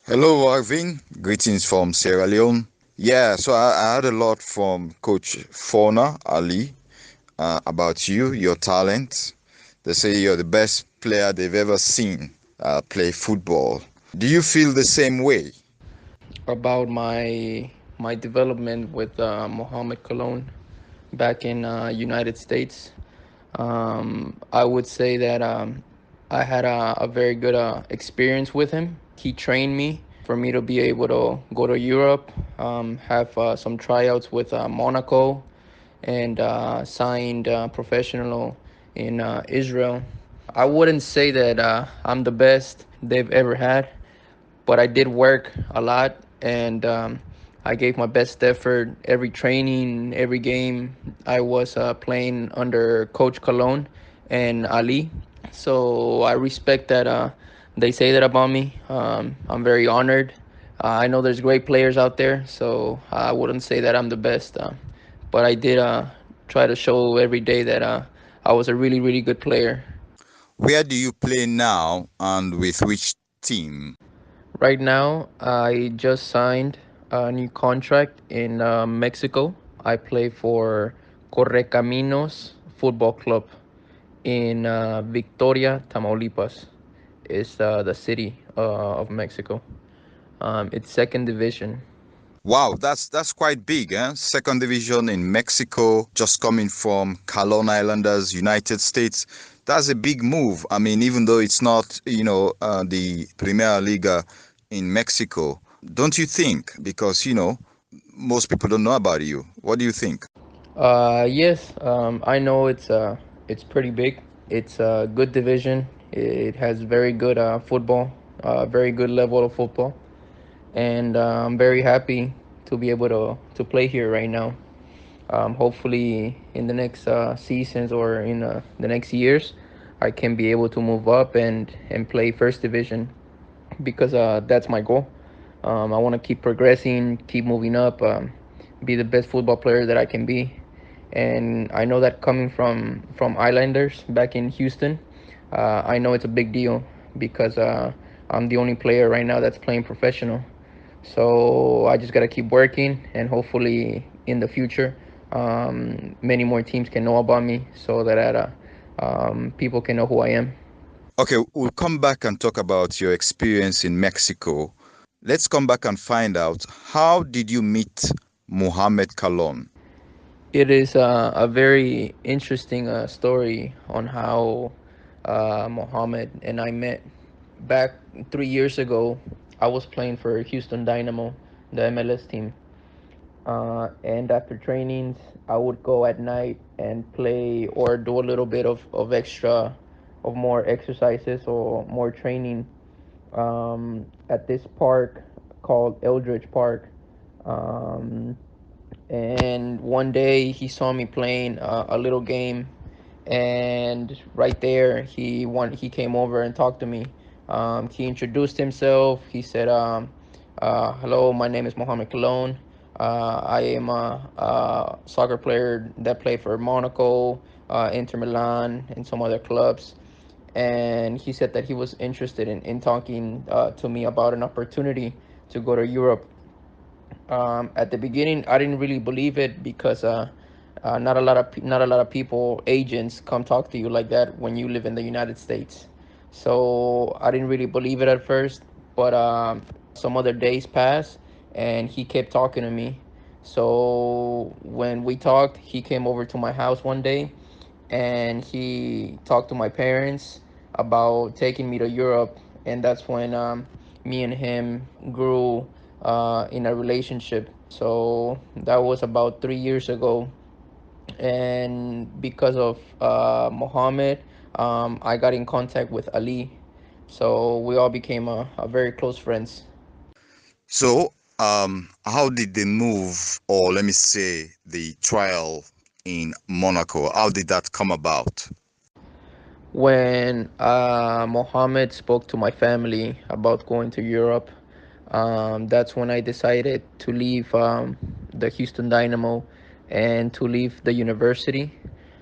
Hello, Irvin. Greetings from Sierra Leone. Yeah, so I heard a lot from Coach Fauna Ali about you, your talent. They say you're the best player they've ever seen play football. Do you feel the same way? About my development with Mohammed Cologne back in United States. I would say that I had a very good experience with him. He trained me for me to be able to go to Europe, have some tryouts with Monaco, and signed professional in Israel. I wouldn't say that I'm the best they've ever had, but I did work a lot, and I gave my best effort every training, every game. I was playing under Coach Cologne and Ali, so I respect that they say that about me. I'm very honored. I know there's great players out there, so I wouldn't say that I'm the best, but I did try to show every day that I was a really, really good player. Where do you play now and with which team? Right now, I just signed a new contract in Mexico. I play for Correcaminos Football Club in Victoria, Tamaulipas. Is the city of Mexico. It's second division. Wow, that's quite big, eh? Second division in Mexico, just coming from Calon Islanders, United States. That's a big move. I mean, even though it's not, the Primera Liga in Mexico, don't you think? Because, most people don't know about you. What do you think? Yes, I know it's pretty big. It's a good division. It has very good football, very good level of football, and I'm very happy to be able to play here right now. Hopefully, in the next seasons or in the next years, I can be able to move up and play first division because that's my goal. I want to keep progressing, keep moving up, be the best football player that I can be. And I know that coming from Islanders back in Houston, I know it's a big deal because I'm the only player right now that's playing professional. So I just gotta keep working, and hopefully in the future, many more teams can know about me, so that people can know who I am. Okay, we'll come back and talk about your experience in Mexico. Let's come back and find out, how did you meet Mohamed Kalon? It is a very interesting story on how Mohammed and I met. Back 3 years ago, I was playing for Houston Dynamo, the MLS team. And after trainings, I would go at night and play or do a little bit of extra, of more exercises or more training at this park called Eldridge Park. Um, and one day he saw me playing a little game, and right there he came over and talked to me. He introduced himself. He said, hello, my name is Mohamed Cologne. I am a soccer player that played for Monaco, Inter Milan, and some other clubs. And he said that he was interested in talking to me about an opportunity to go to Europe. At the beginning, I didn't really believe it because not a lot of people, agents, come talk to you like that when you live in the United States. So I didn't really believe it at first, but some other days passed, and he kept talking to me. So when we talked, he came over to my house one day, and he talked to my parents about taking me to Europe, and that's when me and him grew in a relationship. So that was about 3 years ago, and because of Mohammed, I got in contact with Ali, so we all became a very close friends. So, how did the move, or let me say, the trial in Monaco, how did that come about? When Mohammed spoke to my family about going to Europe, that's when I decided to leave the Houston Dynamo and to leave the university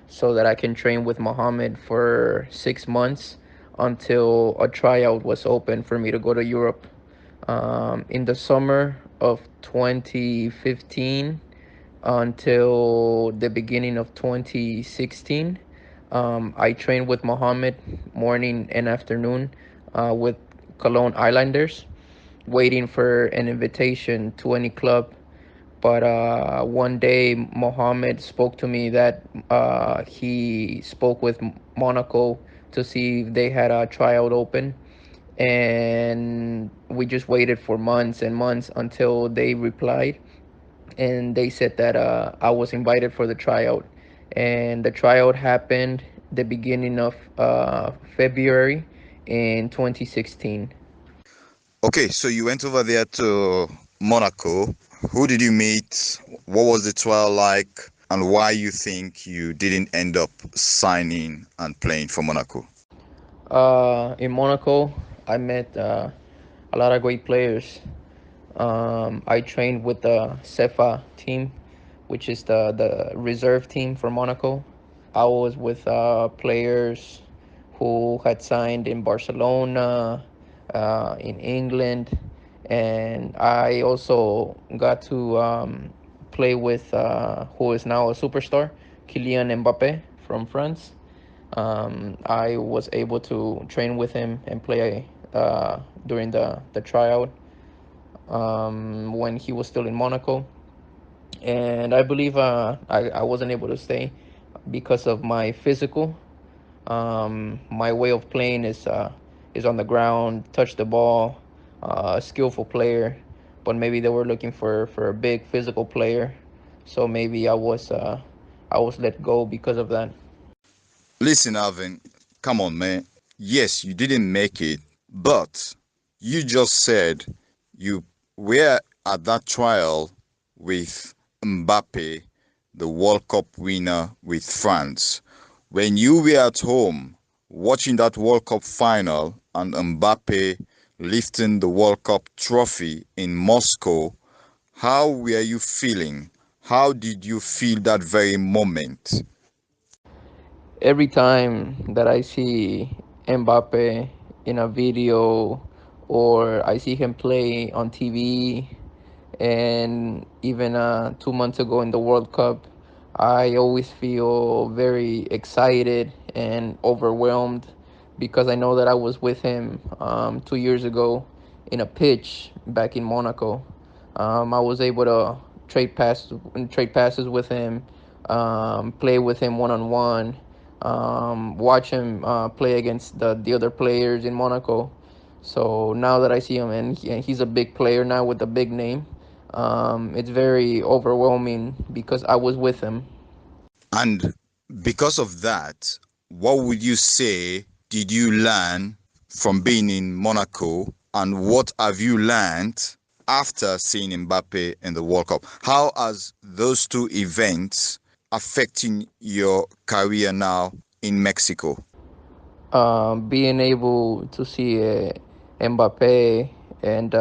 so that I can train with Mohammed for 6 months until a tryout was open for me to go to Europe. In the summer of 2015 until the beginning of 2016, I trained with Mohammed morning and afternoon with Cologne Islanders, waiting for an invitation to any club. But one day, Mohammed spoke to me that he spoke with Monaco to see if they had a tryout open. And we just waited for months and months until they replied. And they said that I was invited for the tryout. And the tryout happened the beginning of February in 2016. Okay, so you went over there to Monaco. Who did you meet? What was the trial like? And why you think you didn't end up signing and playing for Monaco? In Monaco, I met a lot of great players. I trained with the CEFA team, which is the reserve team for Monaco. I was with players who had signed in Barcelona, in England, and I also got to play with who is now a superstar, Kylian Mbappe from France. I was able to train with him and play during the tryout when he was still in Monaco. And I believe I wasn't able to stay because of my physical. My way of playing is on the ground, touch the ball, skillful player. But maybe they were looking for a big physical player, so maybe I was let go because of that. Listen, Alvin, come on, man. Yes, you didn't make it, but you just said you were at that trial with Mbappe, the World Cup winner with France. When you were at home watching that World Cup final and Mbappe lifting the World Cup trophy in Moscow, how were you feeling? How did you feel that very moment? Every time that I see Mbappe in a video or I see him play on TV, and even 2 months ago in the World Cup, I always feel very excited and overwhelmed because I know that I was with him 2 years ago in a pitch back in Monaco. I was able to trade passes with him, play with him one on one, watch him play against the other players in Monaco. So now that I see him, and he's a big player now with a big name, it's very overwhelming because I was with him. And because of that, what would you say did you learn from being in Monaco, and what have you learned after seeing Mbappe in the World Cup? How has those two events affecting your career now in Mexico? Being able to see Mbappe and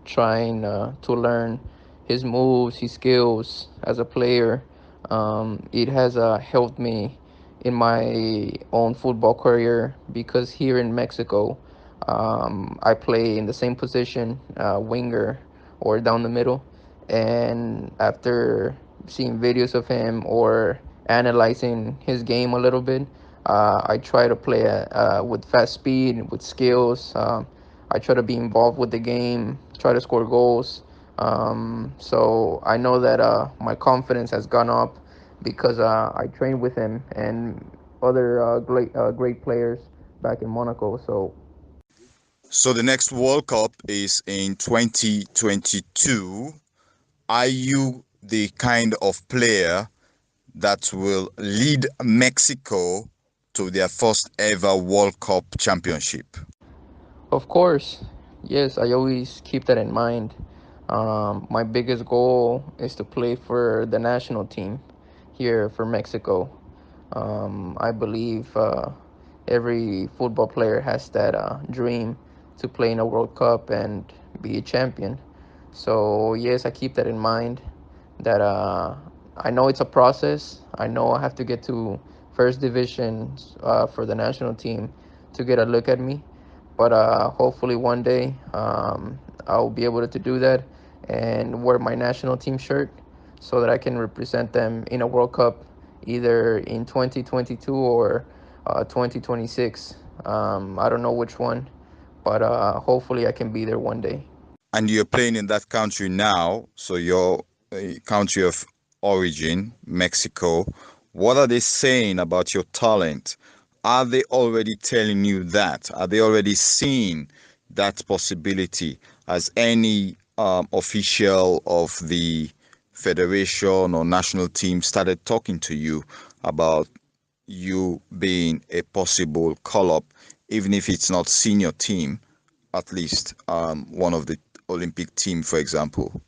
trying to learn his moves, his skills as a player, it has helped me in my own football career because here in Mexico, I play in the same position, winger or down the middle. And after seeing videos of him or analyzing his game a little bit, I try to play with fast speed, with skills. I try to be involved with the game, try to score goals. So I know that my confidence has gone up because I trained with him and other great players back in Monaco. So So the next World Cup is in 2022. Are you the kind of player that will lead Mexico to their first ever World Cup championship? of course, yes, I always keep that in mind. My biggest goal is to play for the national team here for Mexico. I believe every football player has that dream to play in a World Cup and be a champion. So yes, I keep that in mind. That I know it's a process. I know I have to get to first division for the national team to get a look at me. but hopefully one day I'll be able to do that and wear my national team shirt so that I can represent them in a World Cup either in 2022 or 2026. I don't know which one, but hopefully I can be there one day. And you're playing in that country now, so your country of origin, Mexico. What are they saying about your talent? Are they already telling you that? Are they already seeing that possibility? Has any official of the federation or national team started talking to you about you being a possible call-up, even if it's not senior team, at least one of the Olympic team, for example?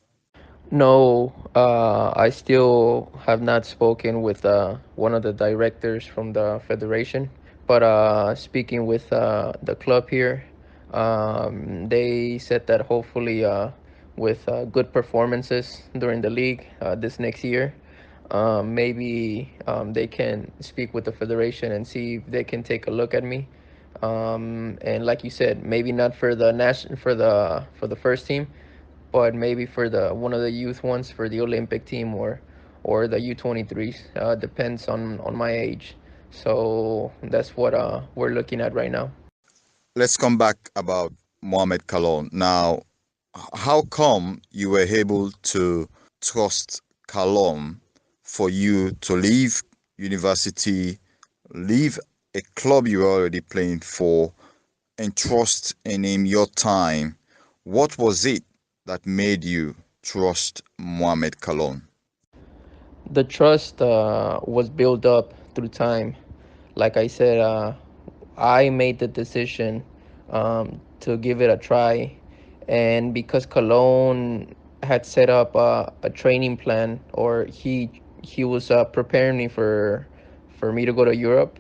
No, I still have not spoken with one of the directors from the federation, but speaking with the club here, they said that hopefully with good performances during the league this next year, maybe they can speak with the federation and see if they can take a look at me. And like you said, maybe not for the for the first team, but maybe for the one of the youth ones for the Olympic team or the U23s. Depends on my age. So that's what we're looking at right now. Let's come back about Mohamed Kalon. Now, how come you were able to trust Kalon for you to leave university, leave a club you were already playing for, and trust in him your time? What was it that made you trust Mohamed Kalon? The trust was built up through time. Like I said, I made the decision to give it a try, and because Cologne had set up a training plan, or he was preparing me for me to go to Europe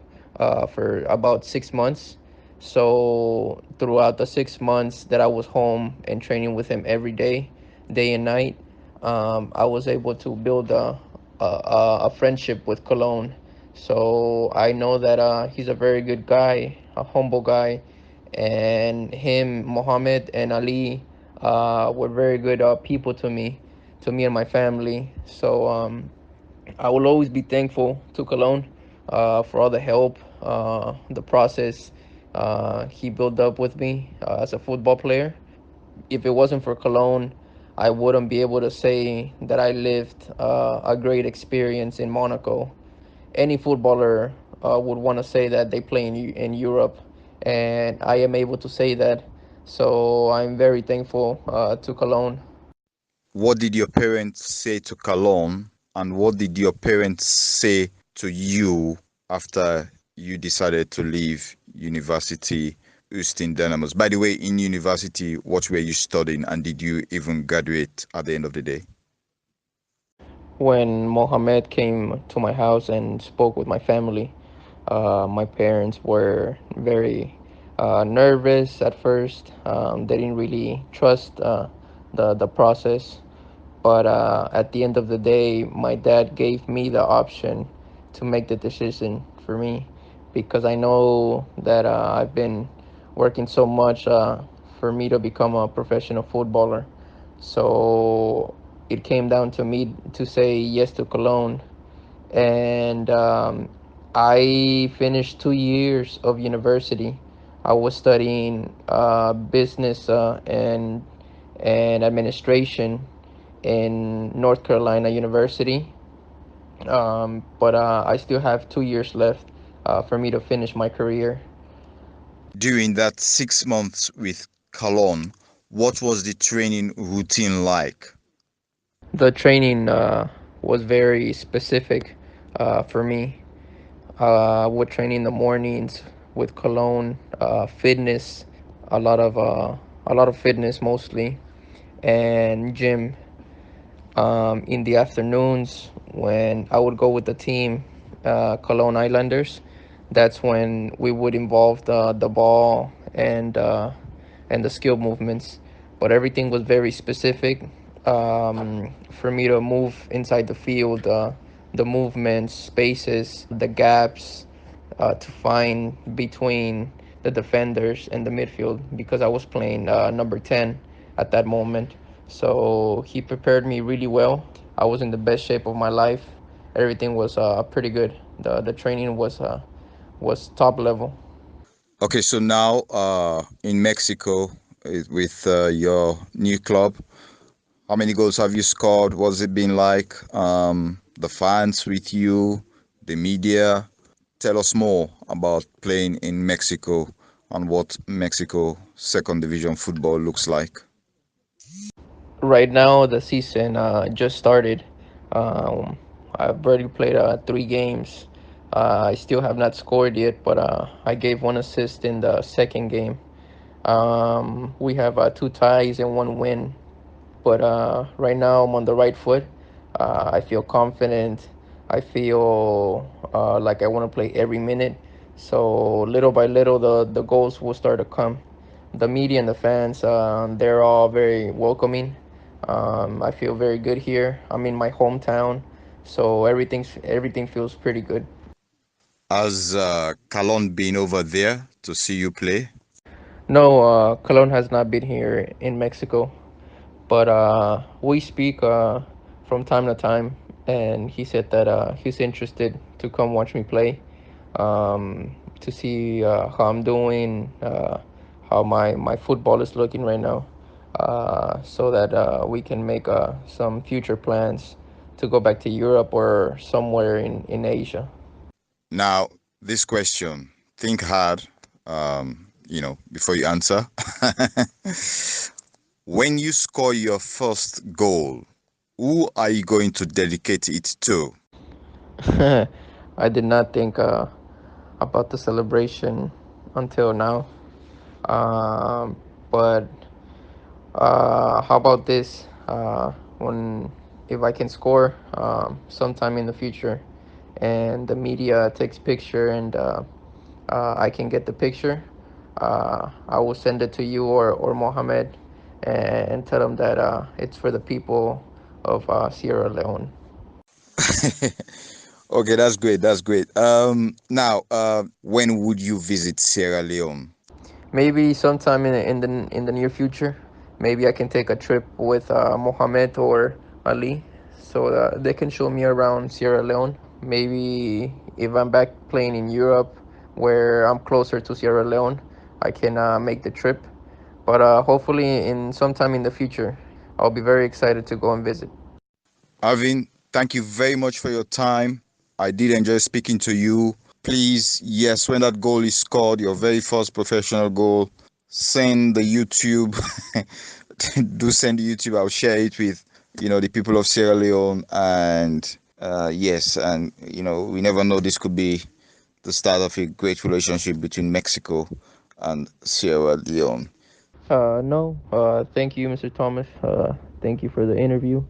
for about 6 months. So throughout the 6 months that I was home and training with him every day and night, I was able to build a friendship with Cologne. So I know that he's a very good guy, a humble guy, and him, Mohammed and Ali, were very good people to me and my family. So I will always be thankful to Cologne for all the help, the process he built up with me as a football player. If it wasn't for Cologne, I wouldn't be able to say that I lived a great experience in Monaco. Any footballer would want to say that they play in Europe, and I am able to say that. So I'm very thankful to Cologne. What did your parents say to Kalon, and what did your parents say to you after you decided to leave university, Houston Dynamos? By the way, in university, what were you studying, and did you even graduate at the end of the day? When Mohammed came to my house and spoke with my family, my parents were very nervous at first. They didn't really trust the process, but at the end of the day, my dad gave me the option to make the decision for me, because I know that I've been working so much for me to become a professional footballer. So it came down to me to say yes to Cologne, and I finished 2 years of university. I was studying business and administration in North Carolina University, but I still have 2 years left for me to finish my career. During that 6 months with Kalon, what was the training routine like? The training was very specific for me. Would train in the mornings with Cologne, fitness, a lot of uh, a lot of fitness mostly, and gym. In the afternoons, when I would go with the team, Cologne Islanders, that's when we would involve the ball and the skill movements. But everything was very specific for me to move inside the field, the movements, spaces, the gaps to find between the defenders and the midfield because I was playing number 10 at that moment. So he prepared me really well. I was in the best shape of my life. Everything was pretty good. The training was top level. Okay, so now in Mexico with your new club, how many goals have you scored? What's it been like? The fans with you, the media. Tell us more about playing in Mexico and what Mexico second division football looks like. Right now, the season just started. I've already played 3 games. I still have not scored yet, but I gave one assist in the second game. We have 2 ties and 1 win. But right now, I'm on the right foot. I feel confident. I feel like I want to play every minute. So little by little, the goals will start to come. The media and the fans, they're all very welcoming. I feel very good here. I'm in my hometown, so everything feels pretty good. Has Calon been over there to see you play? No, Cologne has not been here in Mexico, but we speak from time to time, and he said that he's interested to come watch me play, to see how I'm doing, how my football is looking right now, so that we can make some future plans to go back to Europe or somewhere in Asia. Now, this question, think hard, before you answer. When you score your first goal, who are you going to dedicate it to? I did not think about the celebration until now. But how about this? When if I can score sometime in the future, and the media takes picture and I can get the picture, I will send it to you or Mohammed, and tell them that it's for the people of Sierra Leone. Okay, that's great. That's great. Now, when would you visit Sierra Leone? Maybe sometime in the near future, maybe I can take a trip with Mohammed or Ali, so they can show me around Sierra Leone. Maybe if I'm back playing in Europe, where I'm closer to Sierra Leone, I can make the trip. But hopefully, in sometime in the future, I'll be very excited to go and visit. Arvin, thank you very much for your time. I did enjoy speaking to you. Please, yes, when that goal is scored, your very first professional goal, send the YouTube. Do send the YouTube. I'll share it with the people of Sierra Leone, and yes, and we never know, this could be the start of a great relationship between Mexico and Sierra Leone. No, thank you, Mr. Thomas. Thank you for the interview.